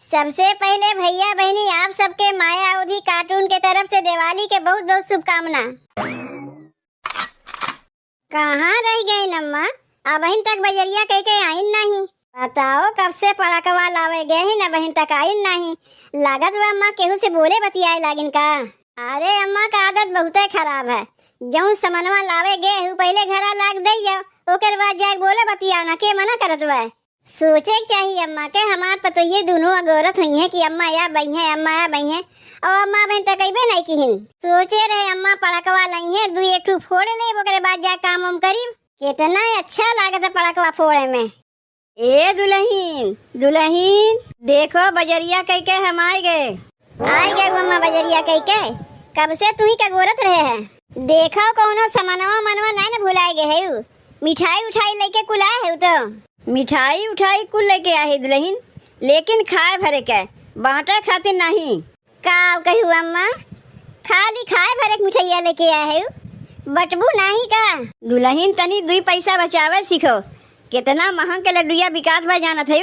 सबसे पहले भैया बहनी आप सबके माया अवधि कार्टून के तरफ से दिवाली के बहुत बहुत शुभकामना। कहाँ रह गई नम्मा? अबहिन तक बजरिया कह के आइन नहीं। बताओ कब से पड़कवा लावे गए ही न बहिन तक आइन नहीं। लागत वो अम्मा केहू से बोले बतियाए लागिन का। अरे अम्मा का आदत बहुत खराब है। जौन समनवा लावे गए हूँ पहले घरा लाग दे ओकर बाद जाके बोले बतिया ना के मना करत वह। सोचे चाहिए अम्मा के हमार पतो ये दोनों अगोरत हुई है कि अम्मा या बही है अम्मा या बही है और अम्मा बहन तक नहीं किहिन। सोचे रहे अम्मा पड़कवा लाई है दू एक ठू फोड़ ले ओकरे बाद जा काम उम करी। कितना अच्छा लागत है पड़कवा फोड़े में। ए दुल्हीन दुल्हीन देखो बजरिया कह के हम आए गए अम्मा बजरिया कह के। कब से तू ही का गोरत रहे है। देखो कौनो समनवा मनवा नहीं न भुलाए गए है। मिठाई उठाई लेके कुलाए है तो मिठाई उठाई कुल लेके आए दुल्हीन लेकिन खाए भरे के बांटे खातिर नहीं। का कहू अम्मा खाली खाए भरे के मिठाइया लेके आए है बटबू नहीं का। दुल्हीन तनी 2 पैसा बचावे सीखो। कितना महंग के लड्डुया बिकात बा जानत है।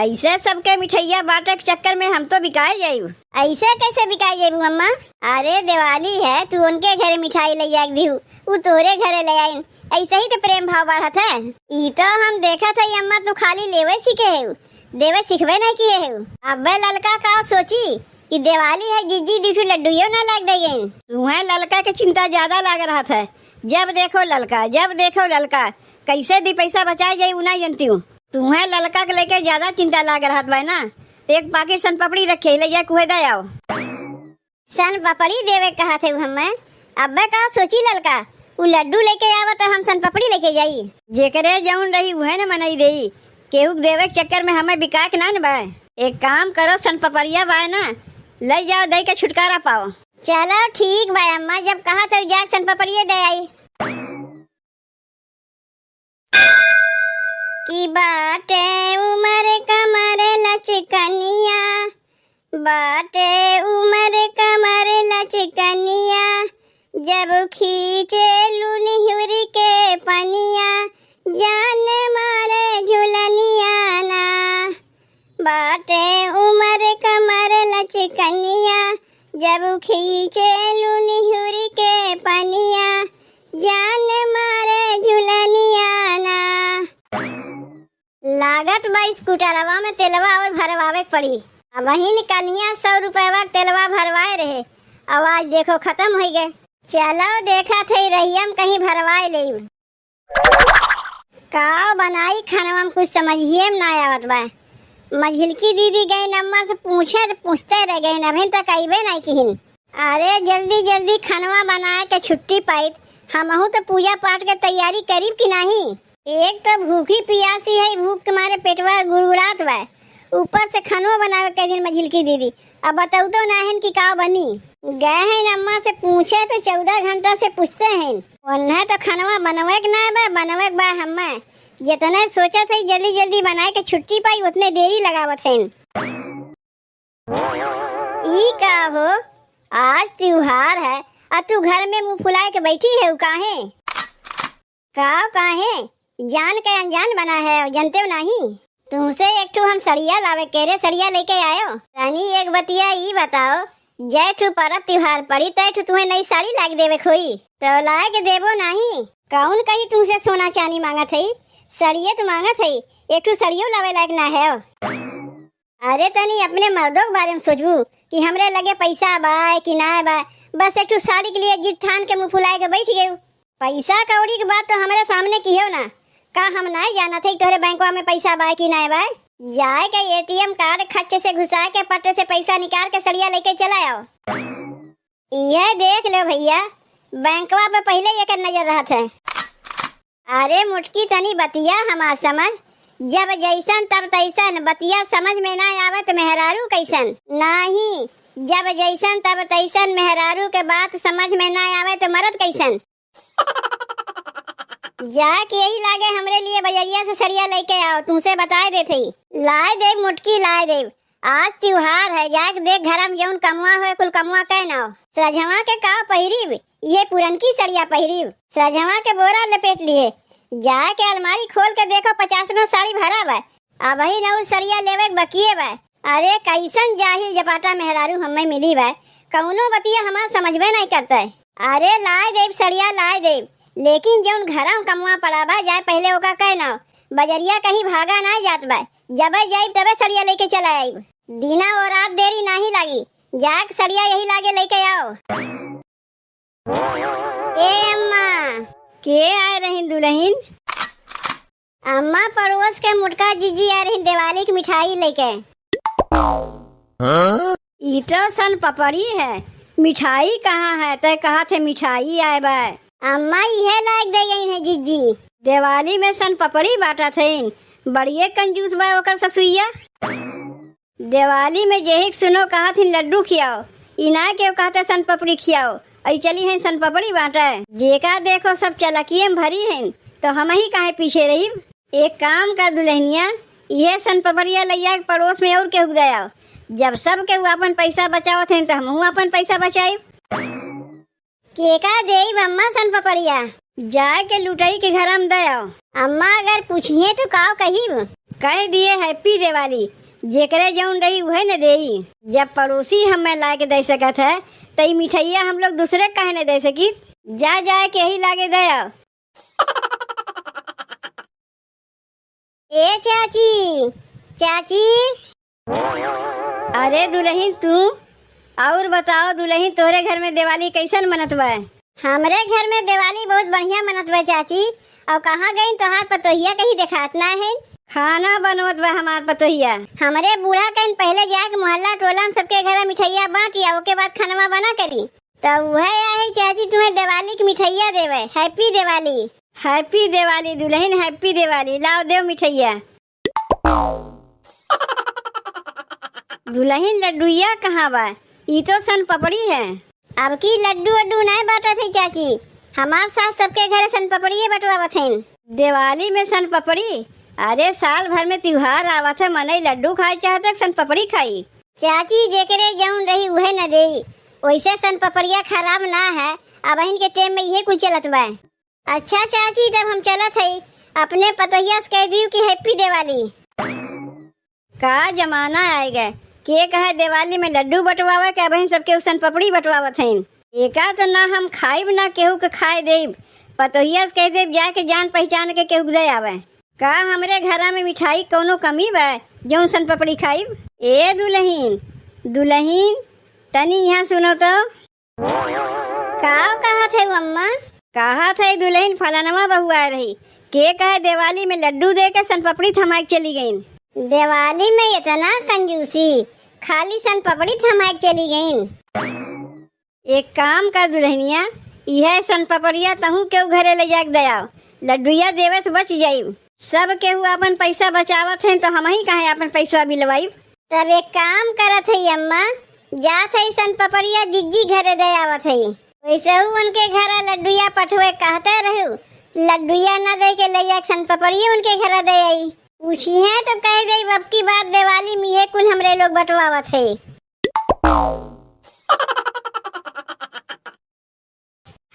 ऐसे सबके मिठाइया बांटे के चक्कर में हम तो बिकाए जायू। ऐसे कैसे बिकाए जायू अम्मा? अरे दिवाली है तू उनके घरे मिठाई ले आग दी वो तोरे घरे ले आई। ऐसे ही तो प्रेम भाव बढ़त है। ई तो हम देखा था अम्मा तू खाली लेवे सीखे है देवे सीखवे नहीं किए है। अब ललका का सोची कि दिवाली है जीजी दूठू लड्डुयो ना लाग देगे। तुम्हें ललका के चिंता ज्यादा लाग रहा था। जब देखो ललका कैसे 2 पैसा बचाए जाये उना जानती हूँ। तुम्हें ललका के लेके ज्यादा चिंता लाग रहा था ना। एक पाकिट सन पपड़ी रखे ले जाए कुहे दे आओ। सन पपड़ी देवे कहा थे हमें। अब का सोची ललका वो लड्डू लेके आवा तो हम सन पपड़ी लेके जाई। जेकरे जौन रही वह न मनाई देई केहू देवे के चक्कर में हमें बिका के ना बा। एक काम करो सन पपड़िया बा ना ले जाओ दे के छुटकारा पाओ। चलो ठीक बा अम्मा जब कहा था जाके सन पपड़िया दे आई। की बाटे उमर कमर लचकनिया बाटे उमर कमर लचकनिया जब खींचे लुनिहुरी के पनिया जान मारे झुलनिया ना। बाटे उमर कमर लचकनिया जब खींचे लुनिहुरी के पनिया जान मारे झुलनिया ना। लागत बा स्कूटरवा में तेलवा और भरवावे पड़ी। अब वही निकलिया 100 रुपया तेलवा भरवाए रहे। आवाज देखो खत्म हो गए। चलो देखा थे रहियम कहीं भरवाए ले। काव बनाई खानवा में कुछ समझिए ना आवत बा। मझिलकी दीदी गई नम्मा से पूछे तो पूछते रह गए अभी तक आईबे नहीं किहिन। अरे जल्दी जल्दी खानवा बनाए के छुट्टी पाई हमहू तो पूजा पाठ के तैयारी करीब की नहीं। एक तो भूखी पियासी है भूख के मारे पेटवा गुड़गुड़ात बा ऊपर से खानवा बनावे के दिन मझिलकी दीदी। अब बताऊ तो नाहन की का बनी। गए हैं अम्मा से पूछे तो 14 घंटा से पूछते हैं उन्हें तो खानवा बनवे के ना बनवे बा। हमें जितने सोचा था जल्दी जल्दी बनाए के छुट्टी पाई उतने देरी लगावत हैं। ई का हो आज त्योहार है और तू घर में मुंह फुलाए के बैठी है काहे? काहे जान के अनजान बना है जानते हो नहीं। तुमसे एक ठू हम सड़िया लावे केरे सड़िया लेके आयो। रानी एक बतिया ई बताओ जय ठू परब त्योहार पड़ी तय ठू तुम्हें नई साड़ी लाग देवे खोई तो लाए के देवो नहीं। कौन कही तुमसे सोना चांदी मांगा थी सड़िया तो मांगा थी एक ठू सड़ियो लावे लायक ना है। अरे तनी अपने मर्दों के बारे में सोचबू कि हमरे लगे पैसा बा कि ना बा। बस एक ठू साड़ी के लिए जिद ठान के मुँह फुलाए के बैठ गए। पैसा कौड़ी की बात तो हमारे सामने की हो ना। का हम नहीं जाना थे तोरे बैंकवा में पैसा बा कि ना बा। जाए के एटीएम कार्ड खच्चे से घुसा के पट्टे से पैसा निकाल के सड़िया लेके चला आओ। यह देख लो भैया बैंकवा पे पहले ये कर नजर रहा था। अरे मुटकी तनी बतिया हमार समझ जब जैसन तब तैसन बतिया समझ में ना आवे तो मेहरारू कैसन नहीं। जब जैसन तब तैसन मेहरारू के बात समझ में ना आवे तो मर्द कैसन। जाके यही लागे हमरे लिए बजरिया से सरिया लेके आओ तुमसे बताए दे थी। लाए दे मुटकी लाए दे आज त्योहार है जाके देख घर में जौन कमुआ हो कुल कमुआ कह ना। सजवा के का पहिरीब ये पुरनकी सड़िया पहिरीब सजवा के बोरा लपेट लिए जाके अलमारी खोल के देखो 50 साड़ी भरा बा। अब वही नौ सड़िया लेवे बकिए बा अरे कैसन जाहिल जपाटा मेहरारू हमें मिली बा, कौनो बतिया हमार समझबे नहीं करता है। अरे लाए देव सड़िया लाए देव, लेकिन जौन घरम कमुआ पड़ा बा जाए पहले ओका कहना बजरिया कहीं भागा ना जात बा, जब जाइब तबे सड़िया लेके चला आइब। दिना और रात देरी नहीं लगी, जाके सड़िया यही लागे लेके आओ। ए अम्मा, के आए रही दुल्हन? अम्मा पड़ोस के मुटका जीजी आ रही दिवाली की मिठाई लेके। इतना सन पपड़ी है, मिठाई कहाँ है? तय कहा थे मिठाई आए बा। अम्मा यह लायक दे गई है जीजी, दिवाली में सन पपड़ी बांटा थे, बड़िए कंजूस बा ओकर ससुइया। दिवाली में जेहिक सुनो कहा थी लड्डू खियाओ, इना के कहते सन पपड़ी खियाओ, आई चली है सन पपड़ी बांटा है। जेका देखो सब चलकिए में भरी हैं, तो हम ही काहे पीछे रही। एक काम कर दुल्हनिया, यह सन पपड़िया लैया पड़ोस में और केहू दया, जब सब केहू अपन पैसा बचाओ थे तो हम अपन पैसा बचाए। केका देई अम्मा सन पपड़िया? जाए के लुटाई के घर हम दया। अम्मा अगर पूछिए तो काव कही? कह दिए हैप्पी दिवाली, जेकरे जौन रही वह न देई। जब पड़ोसी हमें ला के दे सकत है तो मिठाइया हम लोग दूसरे कहे न दे सकी। जा जाए के ही लागे दया। ए चाची, चाची। अरे दुल्हन तू, और बताओ दुल्हन तोरे घर में दिवाली कैसन मनत बा? हमरे घर में दिवाली बहुत बढ़िया मनत बा चाची। और कहाँ गई तोहार पतोहिया कहीं दिखात ना है? खाना बनवत बा हमार पतोहिया। हमरे बूढ़ा कहीं पहले जाके मोहल्ला टोला में सबके घर मिठाइया बांटिया, ओके बाद खाना बना करी। तो वह आई चाची तुम्हें दिवाली की मिठाइया देवे। हैप्पी दिवाली। हैप्पी दिवाली दुल्हन, हैप्पी दिवाली। लाओ देव मिठाइया। दुल्हन लड्डूया कहाँ बा? ये तो सन पपड़ी है। अब की लड्डू वड्डू नहीं बांटा थे चाची, हमार सास सबके घर सन पपड़ी बटवावत हैं। दिवाली में सन पपड़ी? अरे साल भर में त्योहार आवत है, मनई लड्डू खाए चाहते सन पपड़ी खाई। चाची जेकरे जौन रही वह न देई, वैसे सन पपड़िया खराब ना है। अब इनके टाइम में यही कुछ चलत बा। अच्छा चाची तब हम चलत है, अपने पतोहिया से कह दी कि हैप्पी दिवाली। का जमाना आएगा, के कहे दिवाली में लड्डू बटवावे के बहन सबके सन पपड़ी बटवावत हैं। एका तो ना हम खाइब ना केहू के खाए देब, पतोहिया से कह देब जाके जान पहचान के केहू दे आवे। का हमरे घरा में मिठाई कोनो कमी बा जौन सन पपड़ी खाइब? ए दुल्हन, दुल्हन तनी यहाँ सुनो तो। का कहा थे अम्मा? कहा थे दुल्हन फलानवा बहू आ रही, के कहे दिवाली में लड्डू दे के सन पपड़ी थमाई चली गई। दिवाली में इतना कंजूसी, खाली सन पपड़ी थमाई चली गई। एक काम कर दुल्हनिया, यह सन पपड़िया तहू केहू घरे ले जाके दया, लड्डूया देवे से बच जाई। सब केहू अपन पैसा बचावत हैं तो हम ही कहे अपन पैसा बिलवाई। तब एक काम करत है अम्मा, जात है सन पपड़िया जिज्जी घरे दयावत है, वैसे उनके घर लड्डूया पठवे कहते रहू, लड्डूया न दे के ले जा सन पपड़िया उनके घर दे आई। पूछी है तो कह गई अब की बार दिवाली में ये कुल हमरे लोग बटवावत है।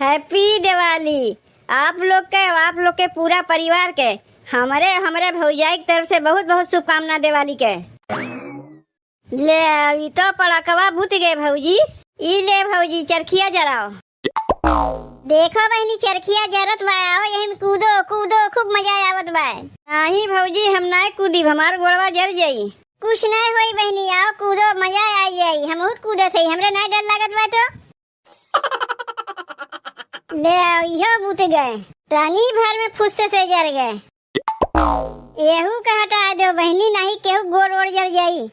हैप्पी दिवाली आप लोग के पूरा परिवार के, हमारे भौजाई की तरफ से बहुत बहुत शुभकामना दिवाली के। ले तो पड़ाकवा बुत गए भौजी, ई ले भौजी चरखिया जराओ। देखो बहनी चरखिया जरत बा, यही में कूदो कूदो खूब मजा आवत बा। नहीं भौजी हम ना कूदी, हमार गोड़वा जर जाई। कुछ नहीं होई बहनी, आओ कूदो मजा आई। हम बहुत कूदे थे, हमरे नहीं डर लागत बा तो। ले यो बुत गए, रानी भर में फुस से जर गए। एहू का हटा दो बहनी, नहीं केहू गोड़ ओड़ जर जाई।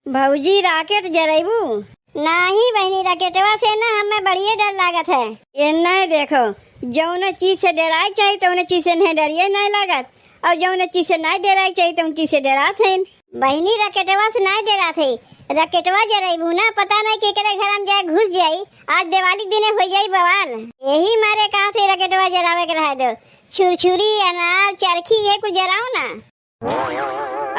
भौजी राकेट जरेबू? नहीं बहनी रकेटवा से ना हमें बढ़िया डर लागत है। ये नहीं देखो, जौन चीज से डराए चाहिए तो उन चीज से नहीं डरिए नहीं लागत, और जौन चीज से नहीं डराए चाहिए तो उन चीज से डरात है। बहनी रकेटवा से नहीं डरात है, रकेटवा जराइबू ना पता नहीं केकरे घर में जाए घुस जाई, आज दिवाली दिने हो जाई बवाल। यही मारे कहा थे रकेटवा जरावे के रह दो, छुरछुरी अनार चरखी ये कुछ जराओ ना।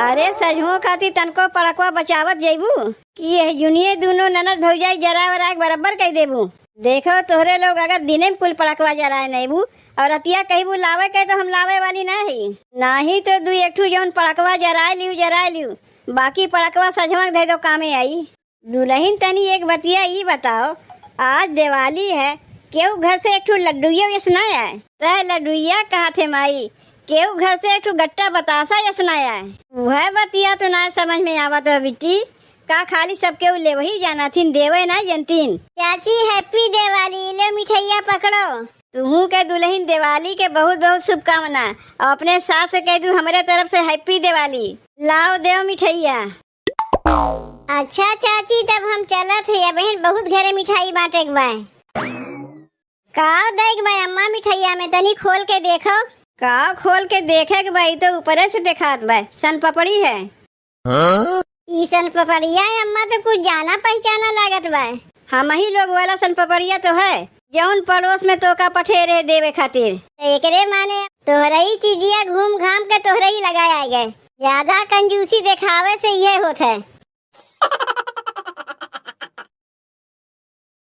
अरे सजहो खाती तनको पड़कवा बचावत जइबू कि यह जुनिये दोनों ननद भौजाई जरा वरा बराबर कह देबू। देखो तोहरे लोग अगर दिने में कुल पड़कवा जराए नहीं बू और अतिया कहीं बू लावे के तो हम लावे वाली नहीं तो दू एक ठू जौन पड़कवा जराए लियू बाकी पड़कवा सजमक दे दो कामे आई। दुल्हन तनी एक बतिया ई बताओ, आज दिवाली है, केहू घर से एक ठू लड्डूया यसना आए तय लड्डूया कहा थे माई, केहू घर से एक ठू गट्टा बतासा यसना आए। वह बतिया तो ना समझ में आवत है बिट्टी, का खाली सब केहू ले वही जाना थीन देवे ना जनतीन। चाची हैप्पी दिवाली, ले मिठाइया पकड़ो। तुहू के दुल्हन दिवाली के बहुत बहुत शुभकामना और अपने सास से कह दू हमारे तरफ से हैप्पी दिवाली। लाओ देव मिठाइया। अच्छा चाची तब हम चलत है, बहन बहुत घरे मिठाई बांटे के बाय। का देख भाई अम्मा मिठाइया में तनी खोल के देखो। का खोल के देखे के भाई तो ऊपरे से दिखात भाई सन पपड़ी है। ई सन पपड़िया अम्मा तो कुछ जाना पहचाना लागत भाई। हम ही लोग वाला सन पपड़िया तो है जौन पड़ोस में तो का पठे रहे देवे खातिर। एकरे माने तोहरा ही चीजिया घूम घाम के तोहरा ही लगाए गए, ज्यादा कंजूसी दिखावे से यह होता है।